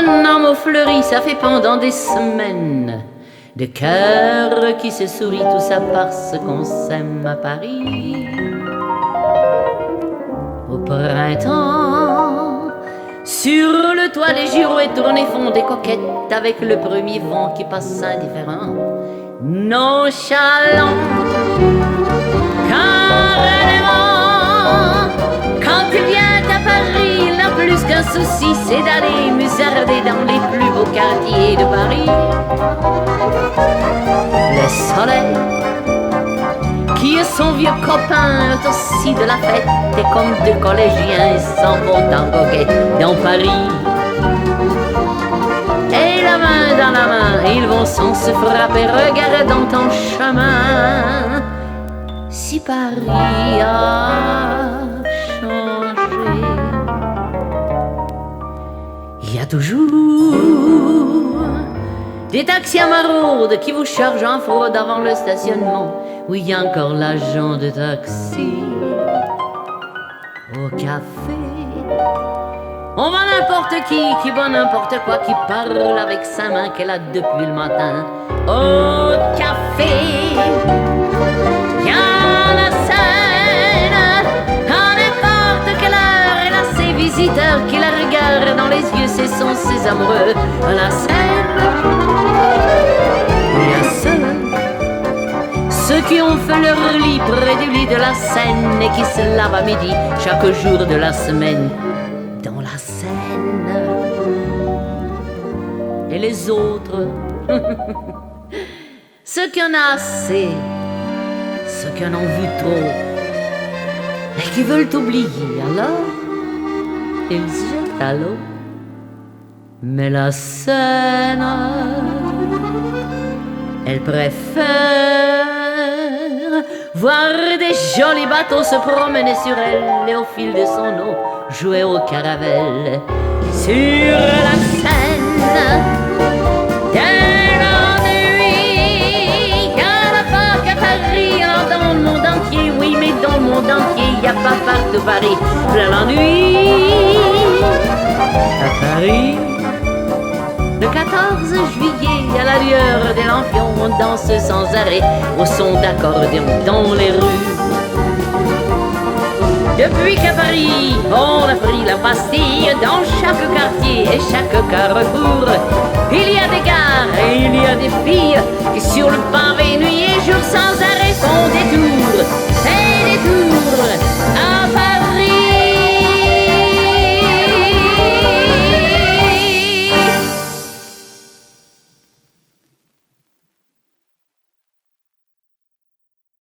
un amour fleuri, ça fait pendant des semaines. De cœurs qui se sourient, tout ça parce qu'on s'aime à Paris. Au printemps, sur le toit des girouettes tournées font des coquettes avec le premier vent qui passe indifférent, nonchalant, carrément. Quand il vient à Paris, il n'a plus qu'un souci, c'est d'aller musarder dans les plus beaux quartiers de Paris. Le soleil, qui est son vieux copain, est aussi de la fête, et comme deux collégiens, ils s'en vont en goguette dans Paris. Et la main dans la main, ils vont sans se frapper, regardant ton chemin. Si Paris a changé, il y a toujours des taxis à maraude qui vous chargent en fraude avant le stationnement. Oui, il y a encore l'agent de taxi. Au café, on voit n'importe qui boit n'importe quoi, qui parle avec sa main qu'elle a depuis le matin. Au café, il y a la scène, à n'importe quelle heure, elle a ses visiteurs qui la regardent dans les yeux, ce sont ses amoureux. La scène, il y a ceux qui ont fait leur lit près du lit de la Seine et qui se lavent à midi chaque jour de la semaine dans la Seine. Et les autres, ceux qui en ont assez, ceux qui en ont vu trop et qui veulent oublier, alors ils jettent à l'eau. Mais la Seine, elle préfère voir des jolis bateaux se promener sur elle et au fil de son eau jouer au caravelle. Sur la Seine, dès l'ennui, y'a la barque à Paris, alors dans le monde entier, oui, mais dans le monde entier, y'a pas partout Paris, plein l'ennui. À Paris, le 14 juillet, à la lueur des lampions, on danse sans arrêt au son d'accordéon dans les rues. Depuis qu'à Paris, on a pris la Bastille, dans chaque quartier et chaque carrefour, il y a des gares et il y a des filles qui sur le pavé nuit et jour sans arrêt